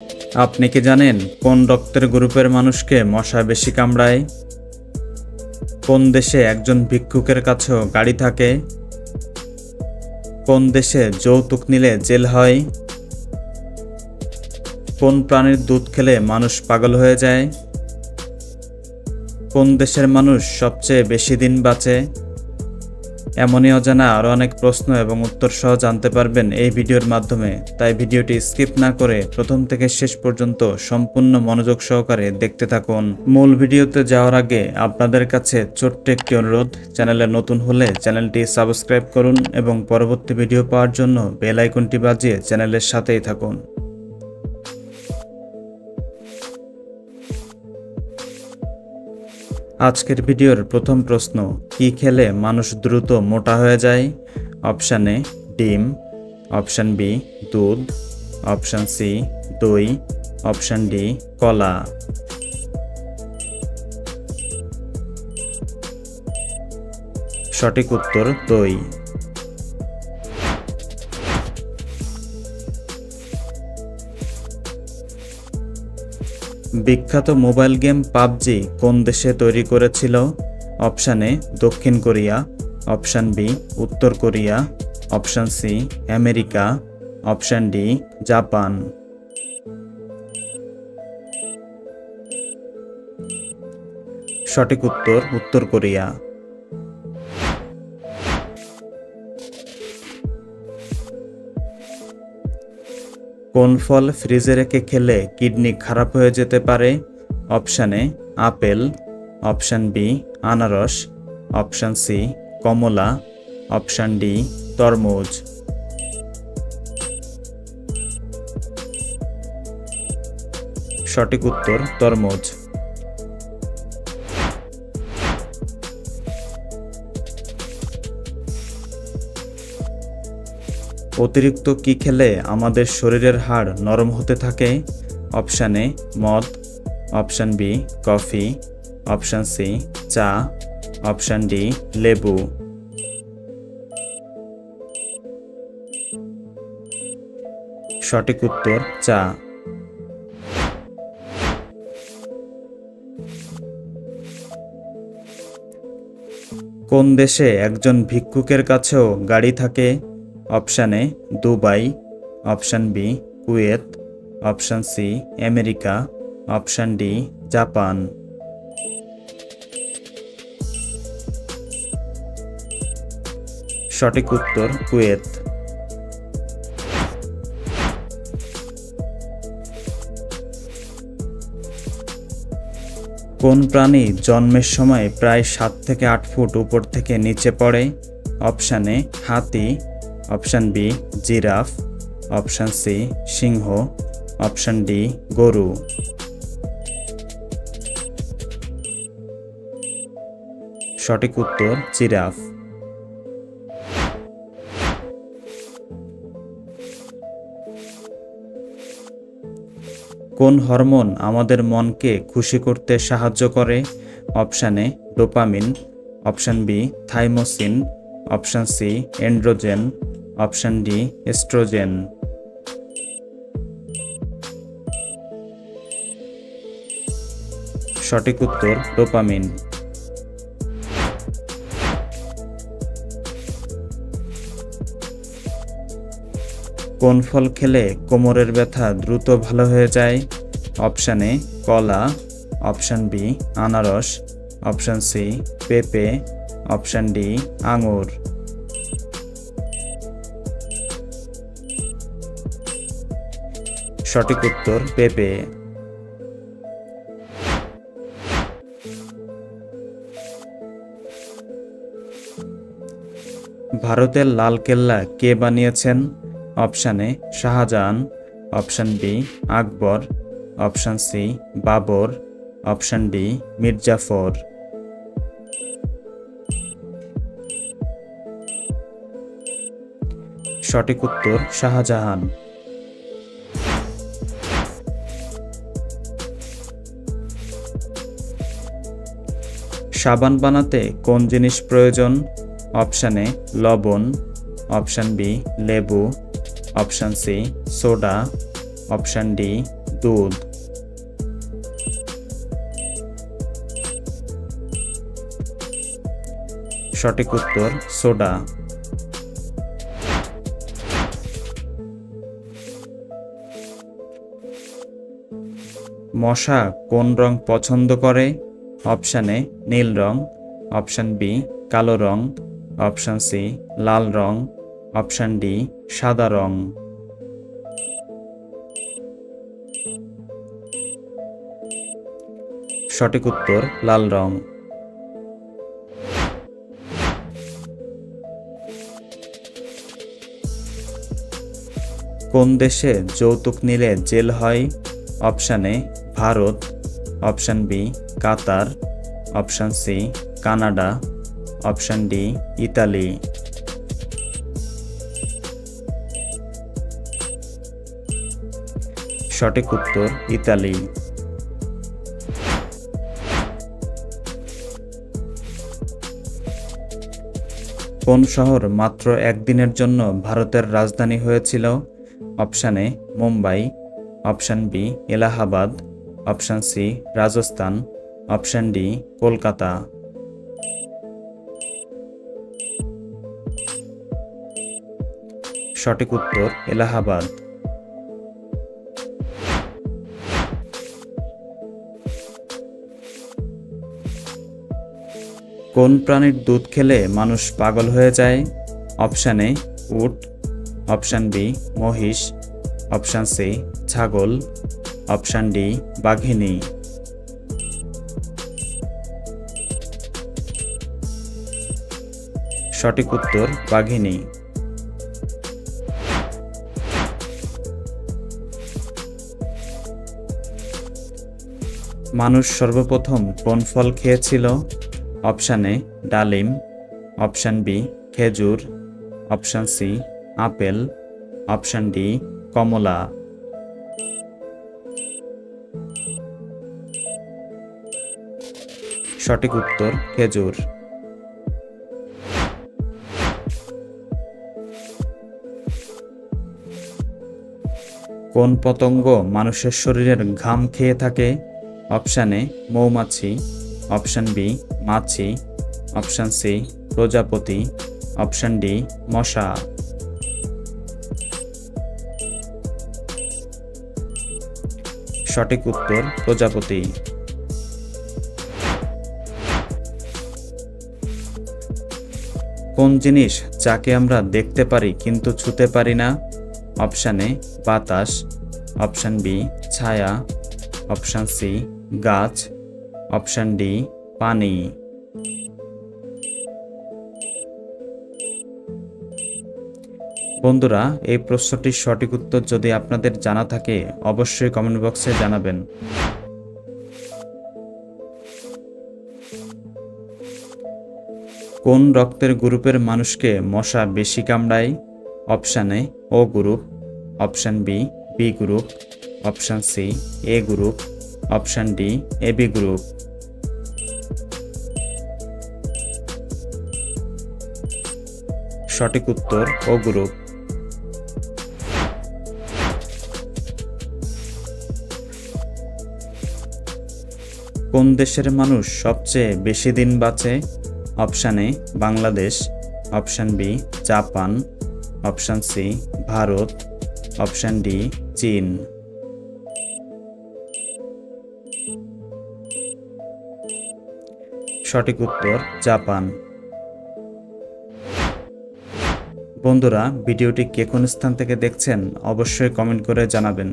আপনি কি জানেন কোন রক্তের গ্রুপের মানুষকে মশা বেশি কামড়ায়? কোন দেশে একজন ভিক্ষুকের কাছেও গাড়ি থাকে? কোন দেশে যৌতুক নিলে জেল হয়? কোন প্রাণীর দুধ খেলে মানুষ পাগল হয়ে যায়? কোন দেশের মানুষ সবচেয়ে বেশি দিন বাঁচে? এমনই অজানা আরও অনেক প্রশ্ন এবং উত্তর সহ জানতে পারবেন এই ভিডিওর মাধ্যমে। তাই ভিডিওটি স্কিপ না করে প্রথম থেকে শেষ পর্যন্ত সম্পূর্ণ মনোযোগ সহকারে দেখতে থাকুন। মূল ভিডিওতে যাওয়ার আগে আপনাদের কাছে ছোট্ট একটি অনুরোধ, চ্যানেলে নতুন হলে চ্যানেলটি সাবস্ক্রাইব করুন এবং পরবর্তী ভিডিও পাওয়ার জন্য বেল আইকনটি বাজিয়ে চ্যানেলের সাথেই থাকুন। আজকের ভিডিওর প্রথম প্রশ্ন, কি খেলে মানুষ দ্রুত মোটা হয়ে যায়? অপশান এ ডিম, অপশান বি দুধ, অপশান সি দই, অপশান ডি কলা। সঠিক উত্তর দই। বিখ্যাত মোবাইল গেম পাবজি কোন দেশে তৈরি করেছিল? অপশান এ দক্ষিণ কোরিয়া, অপশান বি উত্তর Korea, option C America, option D Japan. সঠিক উত্তর উত্তর কোরিয়া। কোন ফল ফ্রিজে রেখে খেলে কিডনি খারাপ হয়ে যেতে পারে? Option A apple, option B আনারস, অপশান সি কমলা, অপশান ডি তরমুজ। সঠিক উত্তর তরমুজ। অতিরিক্ত কি খেলে আমাদের শরীরের হাড় নরম হতে থাকে? অপশান এ মদ, option B coffee, option C চা, অপশান ডি লেবু। সঠিক উত্তর চা। কোন দেশে একজন ভিক্ষুকের কাছেও গাড়ি থাকে? Option A Dubai, option B Kuwait, option C America, option D Japan. সঠিক উত্তর কুয়েত। কোন প্রাণী জন্মের সময় প্রায় 7 থেকে 8 ফুট উপর থেকে নিচে পড়ে? অপশান এ হাতি, option B giraffe, option C সিংহ, অপশান ডি গরু। সঠিক উত্তর জিরাফ। কোন হরমোন আমাদের মনকে খুশি করতে সাহায্য করে? Option A dopamine, option B thymosin, option C androgen, option D oestrogen. সঠিক উত্তর ডোপামিন। কোন ফল খেলে কোমরের ব্যথা দ্রুত ভালো হয়ে যায়? অপশান এ কলা, অপশান বি আনারস, অপশান সি পেঁপে, অপশান ডি আঙুর। সঠিক উত্তর পেঁপে। ভারতের লাল কেল্লা কে বানিয়েছেন? Option A Shahjahan, option B Akbar, option C Babur, option D Mirjafar. সঠিক উত্তর শাহজাহান। সাবান বানাতে কোন জিনিস প্রয়োজন? অপশান এ লবণ, অপশান বি লেবু, option C soda, option D দুধ। সঠিক উত্তর সোডা। মশা কোন রং পছন্দ করে? অপশান এ নীল রং, অপশান বি কালো রং, অপশান সি লাল রং, অপশান ডি সাদা রং। সঠিক উত্তর লাল রং। কোন দেশে যৌতুক নিলে জেল হয়? Option A Bharat, option B Qatar, option C Canada, option D Italy. সঠিক উত্তর ইতালি। কোন শহর মাত্র একদিনের জন্য ভারতের রাজধানী হয়েছিল? Option A Mumbai, option B Allahabad, option C Rajasthan, option D Kolkata. সঠিক উত্তর এলাহাবাদ। কোন প্রাণীর দুধ খেলে মানুষ পাগল হয়ে যায়? অপশান এ উট, অপশান বি মহিষ, অপশান সি ছাগল, অপশান ডি বাঘিনী। সঠিক উত্তর বাঘিনী। মানুষ সর্বপ্রথম কোন ফল খেয়েছিল? অপশান এ ডালিম, অপশান বি খেজুর, option C apple, option D কমলা। সঠিক উত্তর খেজুর। কোন পতঙ্গ মানুষের শরীরের ঘাম খেয়ে থাকে? অপশান এ মৌমাছি, অপশান বি মাছি, অপশান সি প্রজাপতি, অপশান ডি মশা। সঠিক উত্তর প্রজাপতি। কোন জিনিস যাকে আমরা দেখতে পারি কিন্তু ছুঁতে পারি না? অপশান এ বাতাস, অপশান বি ছায়া, অপশান সি গাছ, অপশান ডি পানি। বন্ধুরা, এই প্রশ্নটির সঠিক উত্তর যদি আপনাদের জানা থাকে অবশ্যই কমেন্ট বক্সে জানাবেন। কোন রক্তের গ্রুপের মানুষকে মশা বেশি কামড়ায়? Option A O group, option B B group, option C A group, option D AB group. সঠিক উত্তর ও গ্রুপ। কোন দেশের মানুষ সবচেয়ে বেশি দিন বাঁচে? Option A Bangladesh, option B Japan, option C Bharat, option D চীন। সঠিক উত্তর জাপান। বন্ধুরা, ভিডিওটি কে কোন স্থান থেকে দেখছেন অবশ্যই কমেন্ট করে জানাবেন।